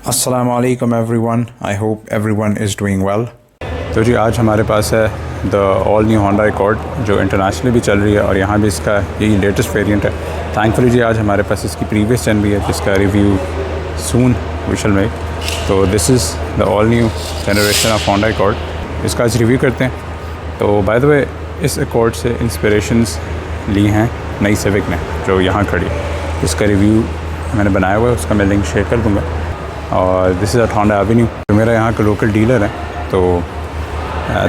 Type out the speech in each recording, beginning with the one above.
Assalamu alaikum everyone. I hope everyone is doing well. तो जी आज हमारे पास है the all new Honda Accord जो इंटरनेशनली भी चल रही है और यहाँ भी इसका यही लेटेस्ट वेरिएंट है। थैंकफुली जी आज हमारे पास इसकी प्रीवियस जन भी है जिसका review soon we shall make. तो this is the all new generation of Honda Accord. इसका आज रिव्यू करते हैं। तो बाय द वे इस अकॉर्ड से इंस्पिरेशंस ली हैं नई सिविक ने जो यहाँ खड़ी है। इसका रिव्यू मैंने बनाया हुआ है, उसका मैं लिंक शेयर कर दूँगा। और this is at Honda avenue जो मेरा यहाँ का लोकल डीलर है। तो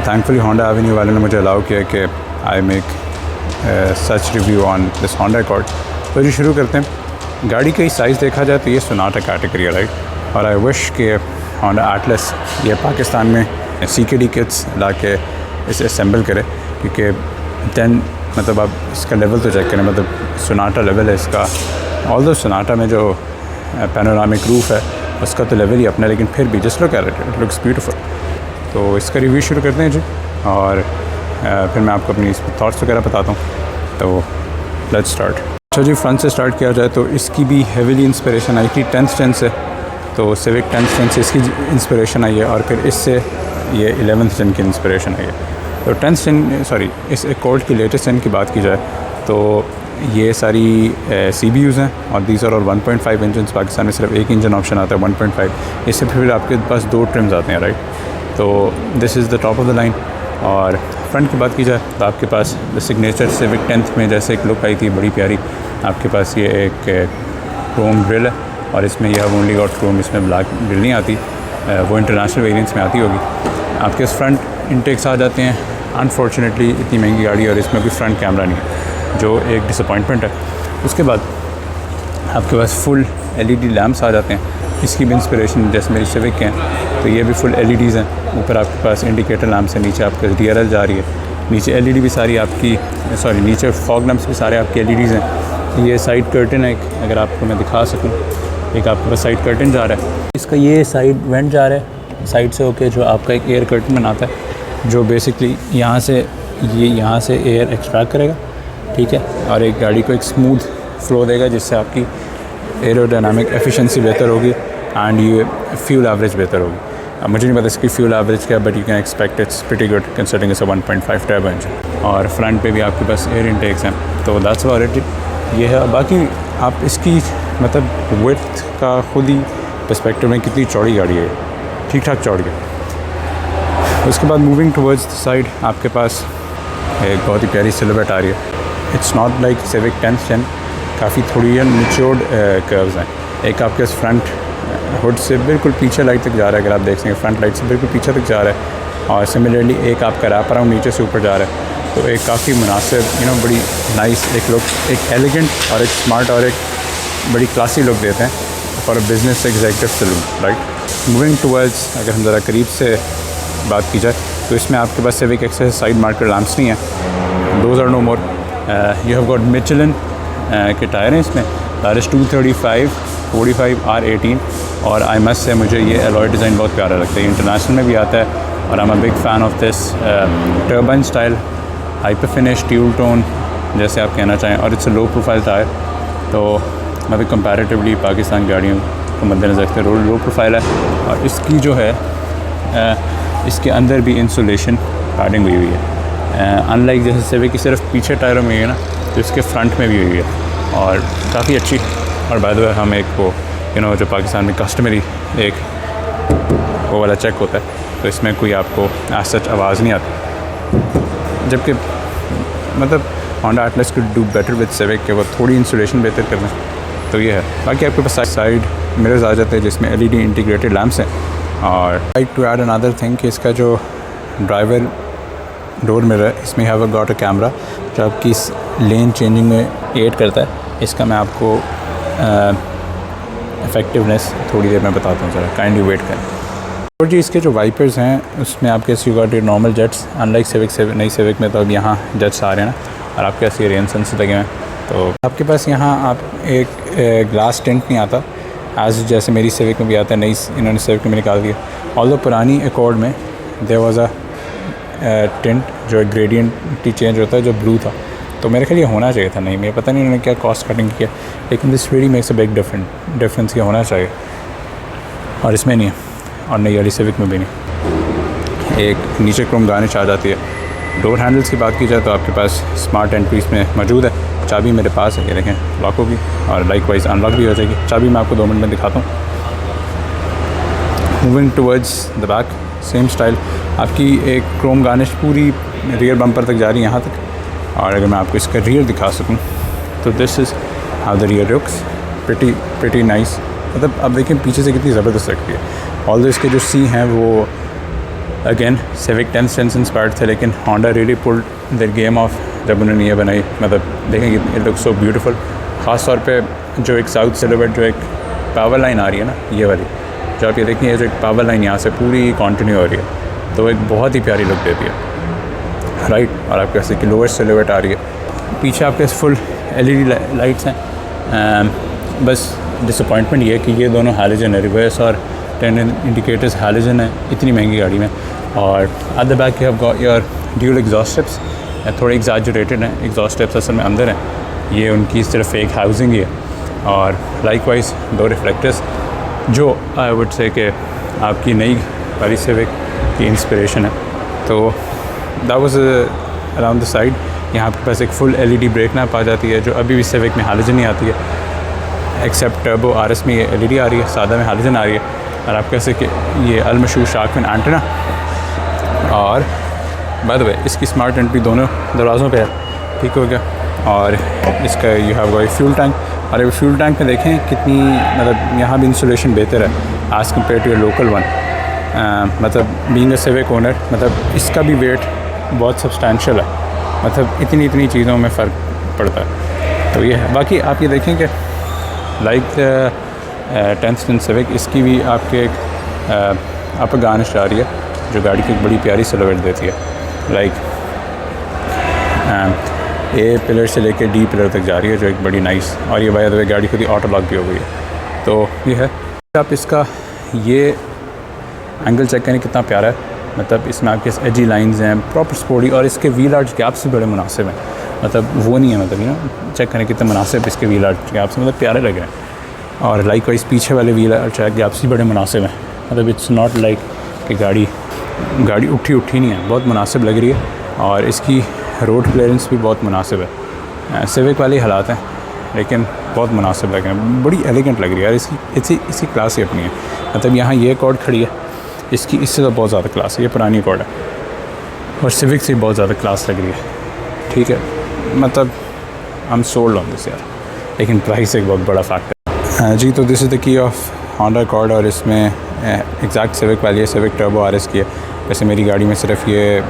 थैंकफुली होंडा एवेन्यू वाले ने मुझे अलाउ किया कि I make such review on this Honda accord. तो जी शुरू करते हैं। गाड़ी का साइज़ देखा जाए तो ये सोनाटा कैटेगरी है, राइट। और आई विश कि होंडा एटलस ये पाकिस्तान में CKD किट्स ला के इसे असेंबल करे, क्योंकि 10 मतलब आप इसका लेवल तो चेक करें, मतलब सोनाटा लेवल है इसका। ऑल्दो सोनाटा में जो पैनोरामिक रूफ है उसका तो लेवल ही अपना, लेकिन फिर भी just look at it, it looks beautiful. तो इसका रिव्यू शुरू करते हैं जी, और फिर मैं आपको अपनी थॉट्स वगैरह बताता हूँ। तो लेट्स स्टार्ट। अच्छा जी, फ्रंट से स्टार्ट किया जाए तो इसकी भी हेविली इंस्पिरेशन आई थी 10th जेन से। तो सिविक 10th जेन से इसकी इंस्पिरेशन आई है, और फिर इससे ये 11th जेन की इंस्पिरेशन आई है। तो 10th जेन सॉरी इस अकॉर्ड की लेटेस्ट जेन की बात की जाए तो ये सारी CBUs हैं, और दीज आर और 1.5 इंजन। पाकिस्तान में सिर्फ एक इंजन ऑप्शन आता है 1.5। इससे फिर आपके पास 2 ट्रिम्स आते हैं, राइट। तो this is the top of the line. और फ्रंट की बात की जाए तो आपके पास द सिग्नेचर सिविक 10th में जैसे एक लुक आई थी बड़ी प्यारी। आपके पास ये एक क्रोम ग्रिल है, और इसमें यह ओनली गॉट क्रोम, इसमें ब्लैक ग्रिल नहीं आती, वो इंटरनेशनल वेरिएंट्स में आती होगी। आपके फ्रंट इंटेक्स आ जाते हैं। अनफॉर्चुनेटली इतनी महंगी गाड़ी और इसमें कोई फ्रंट कैमरा नहीं है, जो एक डिसअपॉइंटमेंट है। उसके बाद आपके पास फुल LED लैम्प्स आ जाते हैं। इसकी भी इंस्पिरेशन जैसे मेरी सिविक के हैं, तो ये भी फुल LEDs हैं। ऊपर आपके पास इंडिकेटर लैम्प्स हैं, नीचे आपके DRL जा रही है, नीचे LED भी सारी आपकी सॉरी नीचे फॉग लैम्प्स भी सारे आपके LEDs हैं। ये साइड कर्टन है एक, अगर आपको मैं दिखा सकूँ, एक आपके पास साइड कर्टन जा रहा है। इसका ये साइड वेंट जा रहा है साइड से होके, जो आपका एक एयर कर्टन बनाता है, जो बेसिकली यहाँ से एयर एक्सट्रैक्ट करेगा, ठीक है, और एक गाड़ी को एक स्मूथ फ्लो देगा, जिससे आपकी एरोडायनामिक एफिशिएंसी बेहतर होगी एंड ये फ्यूल एवरेज बेहतर होगी। अब मुझे नहीं पता इसकी फ्यूल एवरेज क्या, but you can expect it's pretty good considering it's 1.5 turbo engine. और फ्रंट पे भी आपके पास एयर इनटेक्स हैं। तो दैट्स अबाउट इट। ये है। बाकी आप इसकी मतलब विड्थ का खुद ही पर्सपेक्टिव में कितनी चौड़ी गाड़ी है, ठीक ठाक चौड़ी है। उसके बाद मूविंग टुवर्ड्स द साइड आपके पास एक बहुत ही प्यारी सिल्हूएट आ रही है। It's not like civic 10th जेन, काफ़ी थोड़ी निचोड़ कर्व्स हैं। एक आपके फ्रंट हुड से बिल्कुल पीछे लाइट तक जा रहा है, अगर आप देख सकें फ्रंट लाइट से बिल्कुल पीछे तक जा रहा है। और सिमिलरली एक आपका रैप अराउंड नीचे से ऊपर जा रहा है। तो एक काफ़ी मुनासिब बड़ी नाइस एक लुक, एक एलिगेंट और एक स्मार्ट और एक बड़ी क्लासी लुक देते हैं for a business executive saloon, right. Moving towards अगर हम ज़रा करीब से बात की जाए तो इसमें आपके पास सिविक एक्सेस साइड मार्कर लैम्प्स नहीं है, those are no more. You have got Michelin के टायर हैं इसमें, दैट इज़ 235 45 R18। और आई मस्ट से मुझे ये एलॉय डिज़ाइन बहुत प्यारा लगता है, इंटरनेशनल में भी आता है, और I am a big fan of this turbine style hyper finish dual tone जैसे आप कहना चाहें। और it's a low profile tyre, तो अभी कंपैरेटिवली पाकिस्तान गाड़ियों को मद्देनज़र रखते हैं लो प्रोफाइल है। और इसकी जो है इसके अंदर भी इंसुलेशन पैडिंग हुई है, अनलाइक जैसे सिविक की सिर्फ पीछे टायरों में है ना, तो इसके फ्रंट में भी हुई है, और काफ़ी अच्छी। और बाय द वे हम एक वो जो पाकिस्तान में कस्टमरी एक वो वाला चेक होता है, तो इसमें कोई आपको एज सच आवाज़ नहीं आती। जबकि मतलब Honda Atlas could do better with civic के वो थोड़ी इंसुलेशन बेहतर करना, तो ये है। बाकी आपके पास साइड मिरर्स आ जाते हैं जिसमें LED इंटीग्रेटेड लैम्प्स हैं। और like to add another thing कि इसका जो ड्राइवर डोर मिरर है, इसमें हैव गॉट अ कैमरा जो आपकी लेन चेंजिंग में एड करता है। इसका मैं आपको इफ़ेक्टिवनेस थोड़ी देर में बताता हूँ, ज़रा काइंडली वेट करें। और जी इसके जो वाइपर्स हैं उसमें आपके you got normal jets, unlike civic नई सिविक में तो अब यहाँ जेट्स आ रहे हैं ना, और आपके पास ये रेन सेंसर लगे हैं। तो आपके पास यहाँ आप एक ग्लास टेंट नहीं आता एज जैसे मेरी सिविक में भी आता है, नई इन्होंने सिविक में निकाल दिया। ऑल्दो पुरानी अकॉर्ड में देयर वाज अ टेंट जो ग्रेडियंट चेंज होता है जो ब्लू था, तो मेरे ख्याल ये होना चाहिए था। नहीं, मुझे पता नहीं उन्होंने क्या कॉस्ट कटिंग किया, लेकिन this really makes a big difference, ये होना चाहिए। और इसमें नहीं है, और नई वाली सिविक में भी नहीं। एक नीचे क्रोम गार्निश आ जाती है। डोर हैंडल्स की बात की जाए तो आपके पास स्मार्ट एंट्री इसमें मौजूद है। चाबी मेरे पास है, ये देखें लॉक होगी और लाइक वाइज अनलॉक भी हो जाएगी। चाबी मैं आपको 2 मिनट में दिखाता हूँ। Moving towards the back, same style आपकी एक क्रोम गार्निश पूरी रियर बम्पर तक जा रही है यहाँ तक। और अगर मैं आपको इसका रियर दिखा सकूँ तो this is how the rear looks, pretty nice. मतलब अब देखें पीछे से कितनी ज़बरदस्त लगती है। ऑल्दो इसके जो सी हैं वो अगेन सिविक 10 इंस्पायर्ड थे, लेकिन Honda really pulled their game of जब उन्होंने ये बनाई। मतलब देखें कि इट लुक्स सो ब्यूटीफुल। ख़ास तौर पे जो एक साउथ सिलुएट, जो एक पावर लाइन आ रही है ना, ये वाली जो आप ये देखिए, ये जो एक पावर लाइन यहाँ से पूरी कंटिन्यू हो रही है, तो एक बहुत ही प्यारी लुक देती है, राइट। और आपके पास एक लोअर सिलुएट आ रही है। पीछे आपके फुल LED लाइट्स हैं। बस डिसअपॉइंटमेंट ये है कि ये दोनों हैलोजन है, रिवर्स और टर्न इंडिकेटर्स हैलोजन है इतनी महंगी गाड़ी में। और at the back you have got your dual exhaust strips, थोड़े एग्जैजरेटेड हैं एग्जॉस्ट स्ट्रिप्स, असल में अंदर हैं। ये उनकी सिर्फ फेक हाउसिंग ही है। और लाइक वाइज 2 रिफ्लेक्टर्स जो आई वुड से कि आपकी नई वाली सिविक की इंस्पिरेशन है। तो that was around the side. यहाँ आपके पास एक फुल LED ब्रेक नैप आ जाती है, जो अभी भी सिविक में हैलोजन नहीं आती है, एक्सेप्ट टर्बो RS में ये LED आ रही है, सादा में हैलोजन आ रही है। और आप कैसे कि ये अलमशहूर शार्क फिन एंटेना। और बाय द वे इसकी स्मार्ट एंट्री दोनों दरवाज़ों पे है, ठीक हो गया। और इसका you have got fuel tank. और ये फ्यूल टैंक में देखें कितनी, मतलब यहाँ भी इंसुलेशन बेहतर है as compare to your local one. मतलब बीइंग अ सिविक ओनर, मतलब इसका भी वेट बहुत सब्सटैंशियल है। मतलब इतनी चीज़ों में फ़र्क पड़ता है। तो ये है। बाकी आप ये देखें कि लाइक 10th Gen सिविक, इसकी भी आपके एक अपर गार्निश आ रही है, जो गाड़ी की एक बड़ी प्यारी सिलुएट देती है। लाइक A पिलर से लेकर D पिलर तक जा रही है, जो एक बड़ी नाइस। और ये बाय द वे गाड़ी खुद ही ऑटो लॉक भी हो गई है। तो ये है। आप इसका ये एंगल चेक करें कितना प्यारा है। मतलब इसमें आपके एजी लाइंस हैं, प्रॉपर स्पोर्टी, और इसके व्हील आर्च गैप्स भी बड़े मुनासिब हैं। मतलब वो नहीं है, मतलब यू नो चेक करें कितने मुनासिब इसके व्हील आर्च गैप्स, मतलब प्यारे लग रहे हैं। और लाइक वाइज पीछे वाले व्हील आर्च गैप्स भी बड़े मुनासिब हैं। मतलब इट्स नॉट लाइक कि गाड़ी उठी नहीं है, बहुत मुनासिब लग रही है। और इसकी रोड क्लियरेंस भी बहुत मुनासिब है। सिविक वाली हालात हैं, लेकिन बहुत मुनासिब लग रहे हैं, बड़ी एलिगेंट लग रही है यार। इसकी क्लास ही अपनी है। मतलब यहाँ ये कॉर्ड खड़ी है, इसकी इससे तो बहुत ज़्यादा क्लास है। ये पुरानी कॉर्ड है और सिविक से बहुत ज़्यादा क्लास लग रही है, ठीक है। मतलब I am sold on this यार, लेकिन प्राइस एक बहुत बड़ा फैक्टर है। जी, तो this is the key of Honda accord. और इसमें एग्जैक्ट सिविक वाली है, सिविक टर्बो RS की है। वैसे मेरी गाड़ी में सिर्फ ये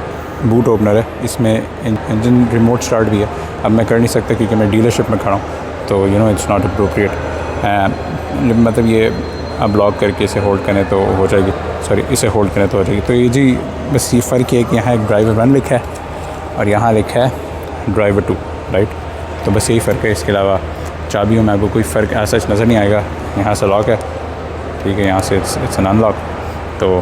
बूट ओपनर है, इसमें इंजन रिमोट स्टार्ट भी है। अब मैं कर नहीं सकता क्योंकि मैं डीलरशिप में खड़ा हूँ, तो you know it's not appropriate. मतलब ये अब लॉक करके इसे होल्ड करें तो हो जाएगी, सॉरी इसे होल्ड करें तो हो जाएगी। तो ये जी बस ये फ़र्क है कि यहाँ एक ड्राइवर 1 लिखा है और यहाँ लिखा है ड्राइवर 2, राइट। तो बस यही फ़र्क है। इसके अलावा चाबियों में आपको कोई फ़र्क ऐसा नज़र नहीं आएगा। यहाँ से लॉक है, ठीक है, यहाँ से इट्स एन अनलॉक। तो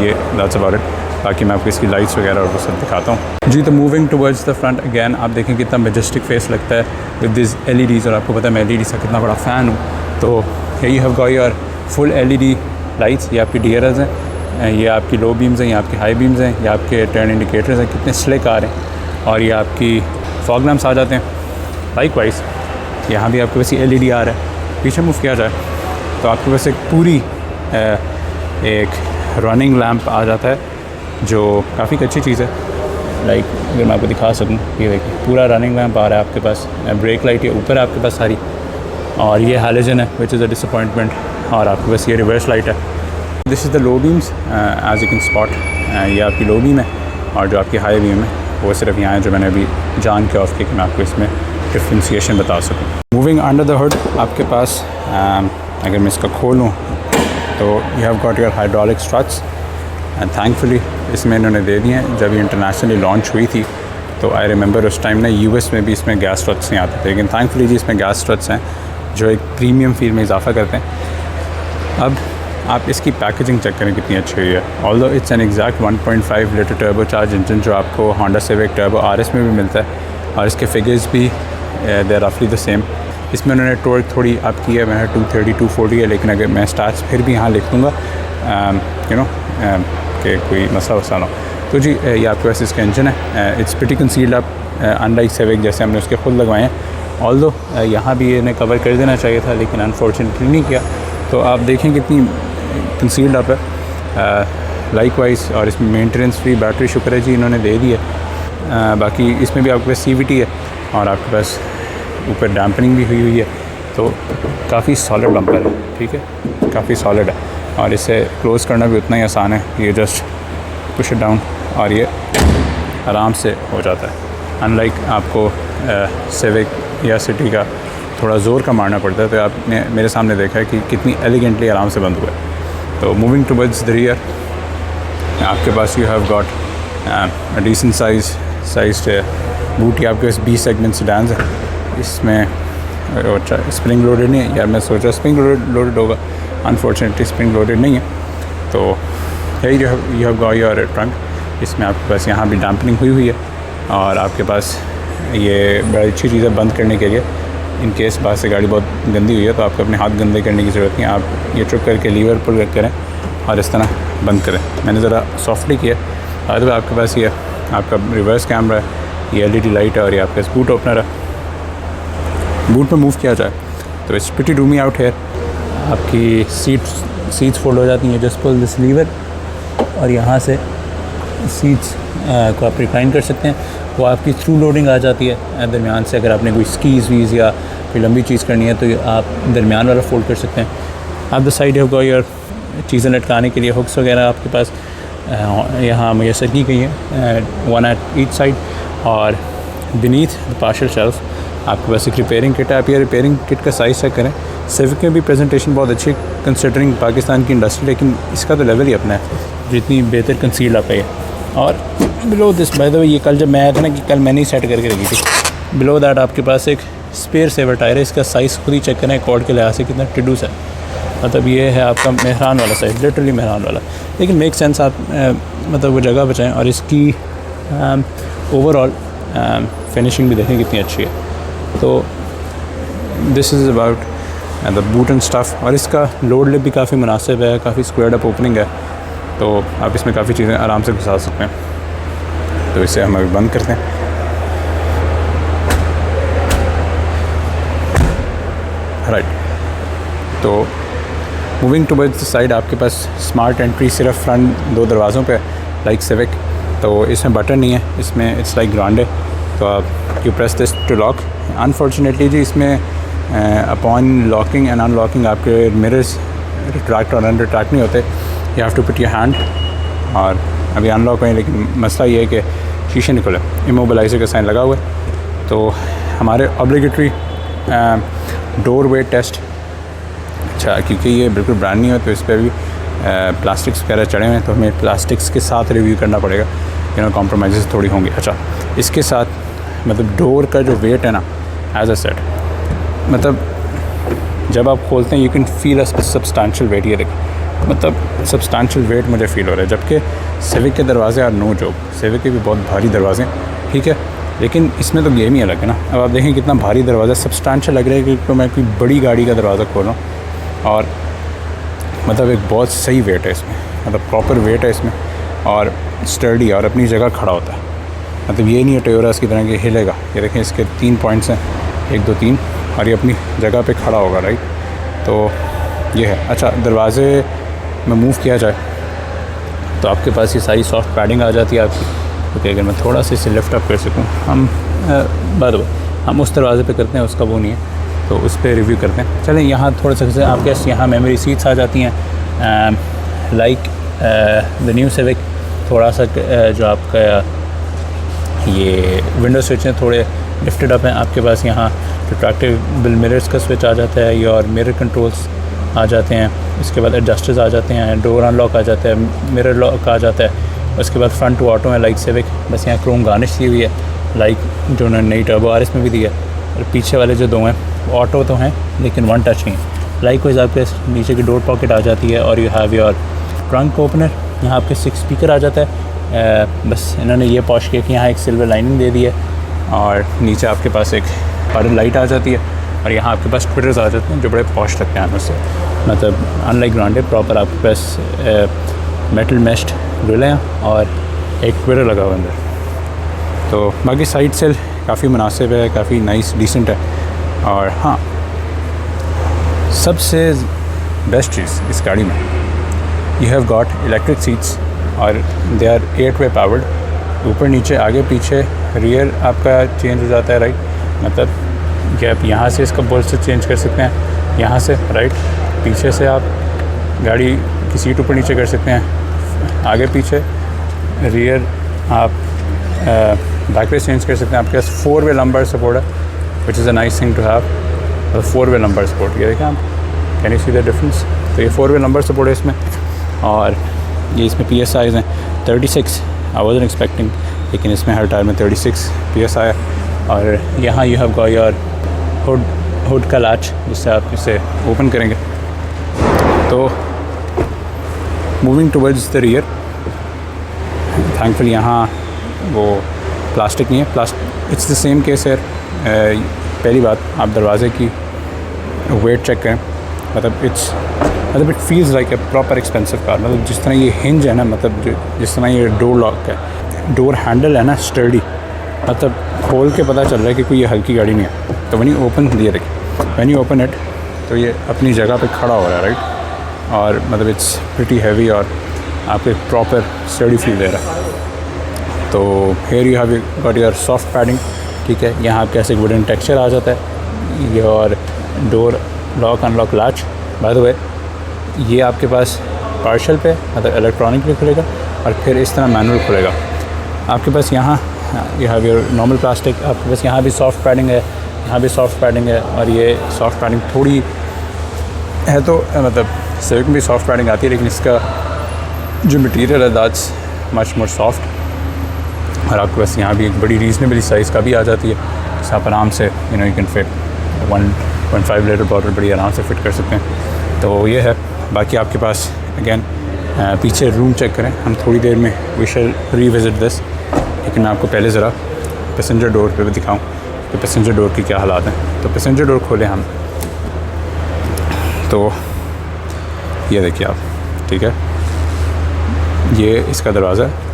ये दैट्स अबाउट इट। बाकी मैं आपको इसकी लाइट्स वगैरह और वो सब दिखाता हूँ। जी, तो moving towards the front again आप देखें कितना मेजेस्टिक फेस लगता है विद दिस LEDs। और आपको पता है मैं LEDs का कितना बड़ा फ़ैन हूँ। तो यही have got your full LED lights. ये आपकी DRLs हैं, ये आपकी लो बीम्स हैं, ये आपकी हाई बीम्स हैं, ये आपके टर्न इंडिकेटर्स हैं, कितने स्लिक आ रहे हैं। और ये आपकी फॉग लैम्प्स आ जाते हैं। लाइक वाइज यहाँ भी आपके वैसे LED आ रहा है। पीछे मूव किया जाए तो आपके पास एक पूरी एक रनिंग लैम्प आ जाता है, जो काफ़ी अच्छी चीज़ है। लाइक अगर मैं आपको दिखा सकूँ, ये देखिए पूरा रनिंग लैम्प आ रहा है आपके पास। ब्रेक लाइट ये ऊपर है आपके पास सारी, और ये हैलोजन है विच इज़ अ डिसअपॉइंटमेंट। और आपके पास ये रिवर्स लाइट है। This is the low beams as you can spot. ये आपकी लो बीम है, और जो आपकी हाई बीम है वो सिर्फ यहाँ है, जो मैंने अभी जान के ऑफ किया कि मैं आपको इसमें डिफ्रेंशिएशन बता सकूँ। मूविंग अंडर द हुड आपके पास अगर मैं इसका खोलूँ तो you have got your hydraulic struts and thankfully इसमें इन्होंने दे दिए हैं। जब ये इंटरनेशनली लॉन्च हुई थी तो आई रिमेंबर उस टाइम ना US में भी इसमें गैस स्ट्रट्स नहीं आते थे, लेकिन थैंकफुली जी इसमें गैस स्ट्रट्स हैं, जो एक प्रीमियम फील में इजाफा करते हैं। अब आप इसकी पैकेजिंग चेक करें कितनी अच्छी हुई है। Although it's an exact 1.5 litre turbo charge engine, जो आपको होंडा सिविक टर्बो RS में भी मिलता है, और इसके फिगर्स भी दे आर रफली द सेम। इसमें उन्होंने टॉर्क थोड़ी अप की है, मैंने 230 240 है, लेकिन अगर मैं स्टार्ट्स फिर भी यहाँ लिख दूँगा कि कोई मसला वसा ना हो। तो जी ये आपके पास इसका इंजन है, it's pretty concealed up unlike Civic जैसे हमने उसके खुद लगवाए हैं। ऑल्दो यहाँ भी इन्हें कवर कर देना चाहिए था, लेकिन अनफॉर्चुनेटली नहीं किया। तो आप देखें कितनी कंसील्ड अप है लाइकवाइज, और इसमें मेंटेनेंस फ्री बैटरी शुक्र है जी इन्होंने दे दी है। बाकी इसमें भी आपके पास CVT है और आपके पास ऊपर डैम्पनिंग भी हुई है, तो काफ़ी सॉलिड बम्पर है, ठीक है, काफ़ी सॉलिड है। और इसे क्लोज़ करना भी उतना ही आसान है, ये जस्ट पुश इट डाउन और ये आराम से हो जाता है। अनलाइक आपको सिविक या सिटी का थोड़ा ज़ोर का मारना पड़ता है। तो आपने मेरे सामने देखा है कि कितनी एलिगेंटली आराम से बंद हुआ है। तो मूविंग टुवर्ड्स द रियर, आपके पास you have got decent size boot. आपके पास 20 सेगमेंट सेडान्स है, इसमें स्प्रिंग लोडेड नहीं है। यार मैं सोचा स्प्रिंग लोडेड होगा, अनफॉर्चुनेटली स्प्रिंग लोडेड नहीं है। तो यही you have got your trunk, इसमें आपके पास यहाँ भी डैम्पनिंग हुई है, और आपके पास ये बड़ी अच्छी चीज़ है बंद करने के लिए। इन केस बाहर से गाड़ी बहुत गंदी हुई है तो आपको अपने हाथ गंदे करने की ज़रूरत नहीं है, आप ये चुप करके लीवर पुल करें और इस तरह बंद करें। मैंने ज़रा सॉफ्टली किया। और आपके पास ये आपका रिवर्स कैमरा है, ये LED लाइट है, और ये आपके पास बूट ओपनर है। बूट में मूव किया जाए तो इट्स प्रीटी रूमी आउट है। आपकी सीट्स फोल्ड हो जाती हैं, जस्ट पुल दिस लीवर, और यहाँ से सीट्स को आप रिक्लाइन कर सकते हैं। वो आपकी थ्रू लोडिंग आ जाती है दरमियान से। अगर आपने कोई स्कीज़ वीज़ या कोई लंबी चीज़ करनी है तो आप दरमियान वाला फोल्ड कर सकते हैं। आप the side have got your चीज़ें लटकाने के लिए हुक्स वगैरह आपके पास यहाँ मुयसर की गई है, वन एट ईच साइड। और बीनीथ द पार्शल शेल्फ आपके पास एक रिपेयरिंग किट है। आप ये रिपेयरिंग किट का साइज़ चेक करें। सिविक में भी प्रेजेंटेशन बहुत अच्छी कंसिडरिंग पाकिस्तान की इंडस्ट्री, लेकिन इसका तो लेवल ही अपना है, जितनी बेहतर कंसील आप है। और below this by the way, ये कल जब मैं आया था ना, कि कल मैंने ही सेट करके रखी थी। बिलो दैट आपके पास एक स्पेयर सेवर टायर है, इसका साइज़ खुद ही चेक करें कॉर्ड के लिहाज से कितना टिडूस है। मतलब ये है आपका मेहरान वाला साइज़, लिटरली मेहरान वाला। लेकिन मेक सेंस, आप मतलब वो जगह बचाएँ। और इसकी ओवरऑल फिनिशिंग भी देखें कितनी अच्छी है। तो this is about the boot and stuff. और इसका लोड लिप भी काफ़ी मुनासिब है, काफ़ी स्क्वायर्ड अप ओपनिंग है, तो आप इसमें काफ़ी चीज़ें आराम से घुसा सकते हैं। तो इसे हम अभी बंद करते हैं। राइट, तो मूविंग टुवर्ड्स द साइड, आपके पास स्मार्ट एंट्री सिर्फ फ्रंट 2 दरवाज़ों पे लाइक सिविक। तो इसमें बटन नहीं है, इसमें इट्स लाइक ग्रांडे। तो आप you press this to lock. Unfortunately जी इसमें अपॉन लॉकिंग एंड अनलॉकिंग आपके मिरर्स रिट्रैक्ट और अनरिट्रैक्ट नहीं होते, you have to put your hand. और अभी अनलॉक हुए, लेकिन मसला ये है कि शीशे निकले, इमोबिलाइजर का साइन लगा हुआ है। तो हमारे ऑब्लिगेटरी डोर वेट टेस्ट, अच्छा क्योंकि ये बिल्कुल ब्रांड नहीं है तो इस पर भी प्लास्टिक्स वगैरह चढ़े हुए हैं, तो हमें प्लास्टिक्स के साथ रिव्यू करना पड़ेगा, कॉम्प्रोमाइज़ थोड़ी होंगी। अच्छा, इसके साथ मतलब डोर का जो वेट है ना, एज अ सेट, मतलब जब आप खोलते हैं you can feel a substantial weight. ये देखिए, मतलब सब्सटेंशियल वेट मुझे फ़ील हो रहा है। जबकि सिविक के दरवाजे और नो जोक, सिविक के भी बहुत भारी दरवाजे, ठीक है, लेकिन इसमें तो गेम ही अलग है ना। अब आप देखें कितना भारी दरवाज़ा, सब्सटेंशियल लग रहा है कि तो मैं कोई बड़ी गाड़ी का दरवाज़ा खोल रहा हूँ। और मतलब एक बहुत सही वेट है इसमें, मतलब प्रॉपर वेट है इसमें, और स्टर्डी और अपनी जगह खड़ा होता है। मतलब ये नहीं है टोयोटास की तरह कि हिलेगा। ये देखें इसके 3 पॉइंट्स हैं, 1 2 3, और ये अपनी जगह पे खड़ा होगा, राइट। तो ये है। अच्छा, दरवाजे में मूव किया जाए तो आपके पास ये सारी सॉफ्ट पैडिंग आ जाती है आपकी। ओके, अगर मैं थोड़ा सा इसे लिफ्ट अप कर सकूँ, हम उस दरवाजे पे करते हैं, उसका वो नहीं है, तो उस पर रिव्यू करते हैं। चलें, यहाँ थोड़ा सा आपके यहाँ मेमोरी सीट्स आ जाती हैं, लाइक द न्यू सिविक। थोड़ा सा जो आपका ये विंडो स्विच हैं थोड़े लिफ्टेड अप हैं। आपके पास यहाँ रिट्रैक्टेबल मिरर्स का स्विच आ जाता है, और मिरर कंट्रोल्स आ जाते हैं। इसके बाद एडजस्टर्स आ जाते हैं, डोर अनलॉक आ जाता है, मिरर लॉक आ जाता है। उसके बाद फ्रंट टू ऑटो है लाइक सिविक, बस यहाँ क्रोम गार्निश की हुई है, लाइक जो उन्होंने नई टर्बो आरएस में भी दी है। और पीछे वाले जो 2 हैं ऑटो तो हैं, लेकिन 1 टच नहीं है। लाइक वाइज आपके नीचे की डोर पॉकेट आ जाती है, और you have your trunk opener. यहाँ आपके 6 स्पीकर आ जाता है। बस इन्होंने ये पॉश किया कि यहाँ एक सिल्वर लाइनिंग दे दी है, और नीचे आपके पास एक पैडल लाइट आ जाती है। और यहाँ आपके पास ट्विटर्स आ जाते हैं जो बड़े पॉश लगते हैं उससे, मतलब अनलाइक ग्रांडे प्रॉपर आपके पास मेटल मेश्ड ग्रिल है और एक ट्विटर लगा हुआ अंदर। तो बाकी साइड से काफ़ी मुनासिब है, काफ़ी नाइस डिसेंट है। और हाँ, सबसे बेस्ट चीज़ इस गाड़ी में, you have got electric seats और दे आर 8-वे पावर्ड, ऊपर नीचे आगे पीछे रियर आपका चेंज हो जाता है, राइट। मतलब कि आप यहाँ से इसका बोल्स्टर चेंज कर सकते हैं, यहाँ से राइट, पीछे से आप गाड़ी की सीट ऊपर नीचे कर सकते हैं, आगे पीछे रियर आप बैक रेस चेंज कर सकते हैं। आपके पास 4-वे लंबर सपोर्ट है, which is a nice thing to have. 4-वे लंबर सपोर्ट, ये देखें आप, can you see the difference. तो ये 4-वे लंबर सपोर्ट है इसमें, और ये इसमें PSI हैं 36, आई वाज़न्ट एक्सपेक्टिंग, लेकिन इसमें हर टायर में 36 PSI है। और यहाँ you have got your hood का लैच, जिससे आप इसे ओपन करेंगे। तो moving towards the rear, thankfully यहाँ वो प्लास्टिक नहीं है, इट्स द सेम केस है। पहली बात, आप दरवाज़े की वेट चेक करें, मतलब it feels like a proper expensive car. मतलब जिस तरह ये हिंज है ना, मतलब जिस तरह ये डोर लॉक है, डोर हैंडल है ना स्टर्डी, मतलब खोल के पता चल रहा है कि कोई ये हल्की गाड़ी नहीं है। तो व्हेन यू ओपन दिए देखिए, व्हेन यू ओपन इट तो ये अपनी जगह पे खड़ा हो रहा है, राइट। और मतलब इट्स प्रिटी हैवी और आपको एक प्रॉपर स्टर्डी फील दे रहा है। तो here you have got your soft padding, ठीक है। यहाँ आपके ऐसे वुडन टेक्सचर आ जाता है। Your door lock unlock latch, by the way ये आपके पास पार्शल पे मतलब इलेक्ट्रॉनिक भी खुलेगा और फिर इस तरह मैनुअल खुलेगा। आपके पास यहाँ you have your normal plastic, आपके पास यहाँ भी सॉफ्ट पैडिंग है, यहाँ भी सॉफ्ट पैडिंग है। और ये सॉफ्ट पैडिंग थोड़ी है, तो मतलब सिविक में भी सॉफ्ट पैडिंग आती है, लेकिन इसका जो मटीरियल है दैट्स मच मोर सॉफ्ट। और आपके पास यहाँ भी एक बड़ी रीज़नेबली साइज़ का भी आ जाती है, जिससे आप आराम से you can fit 1.5 litre bottle बड़ी आराम से फिट कर सकते हैं। तो ये है। बाकी आपके पास अगेन पीछे रूम चेक करें, हम थोड़ी देर में वी शैल रीविजिट दिस, लेकिन मैं आपको पहले ज़रा पैसेंजर डोर पे भी दिखाऊं कि पैसेंजर डोर की क्या हालात हैं। तो पैसेंजर डोर खोलें हम, तो ये देखिए आप, ठीक है, ये इसका दरवाज़ा है।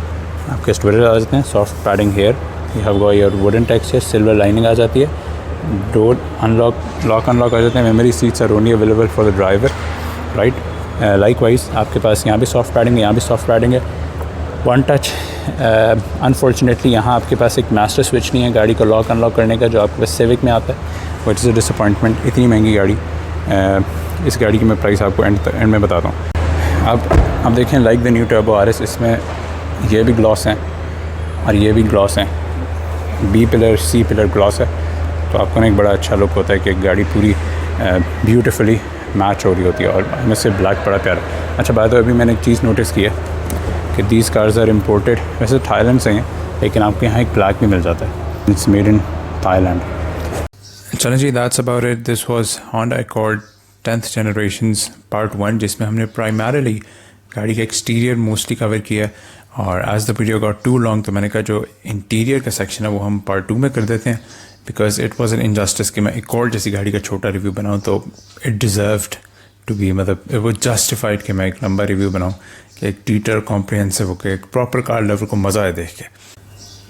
आपके स्टोरेज आ जाते हैं, soft padding here, you have got your wooden texture, silver lining आ जाती है। डोर लॉक अनलॉक आ जाते हैं। Memory seats are only available for the driver, right. Likewise आपके पास यहाँ भी सॉफ्ट पैडिंग है, यहाँ भी सॉफ्ट पैडिंग है। वन टच, अनफॉर्चुनेटली यहाँ आपके पास एक मास्टर स्विच नहीं है गाड़ी को लॉक अनलॉक करने का, जो आपके पास सिविक में आता है, विच इज़ अ डिसअपॉइंटमेंट। इतनी महंगी गाड़ी, इस गाड़ी की मैं प्राइस आपको एंड में बताता हूँ। अब देखें, like the new turbo RS, इसमें ये भी ग्लॉस हैं और ये भी ग्लॉस हैं, B pillar C pillar gloss है। तो आपको ना एक बड़ा अच्छा लुक होता है कि एक गाड़ी पूरी ब्यूटीफुली मैच हो रही होती है। और हमें से ब्लैक बड़ा प्यारा। अच्छा बात है, अभी मैंने एक चीज़ नोटिस की है कि दीज कार्स आर इम्पोर्टेड, वैसे थाईलैंड से हैं, लेकिन आपके यहाँ एक ब्लैक भी मिल जाता है, इट्स मेड इन थाईलैंड। चलें जी, that's about it. This was Honda Accord 10th Generations Part 1, जिसमें हमने प्राइमरीली गाड़ी का एक्सटीरियर मोस्टली कवर किया है। और as the video got too long, तो मैंने कहा जो इंटीरियर का सेक्शन है वो हम पार्ट 2 में कर देते हैं, because it was an injustice कि मैं Accord जैसी गाड़ी का छोटा रिव्यू बनाऊँ। तो इट डिज़र्व्ड टू बी, मतलब वो जस्टिफाइड कि मैं एक लंबा रिव्यू बनाऊँ, कि एक डिटेल कॉम्प्रिहेंसिव होकर एक प्रॉपर कार लवर को मज़ा आए देख के।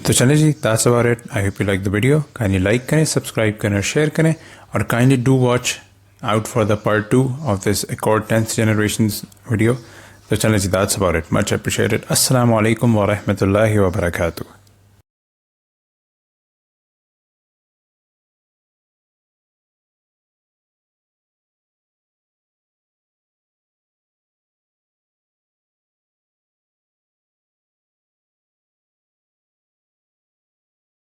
तो चलें जी, that's about it. I hope you like the video. Kindly like करें, सब्सक्राइब करें और शेयर करें, और kindly do watch out for the part 2 of this Accord 10th Generations video. So challenge, that's about it. Much appreciated. Assalamu alaikum wa rahmatullahi wa barakatuh.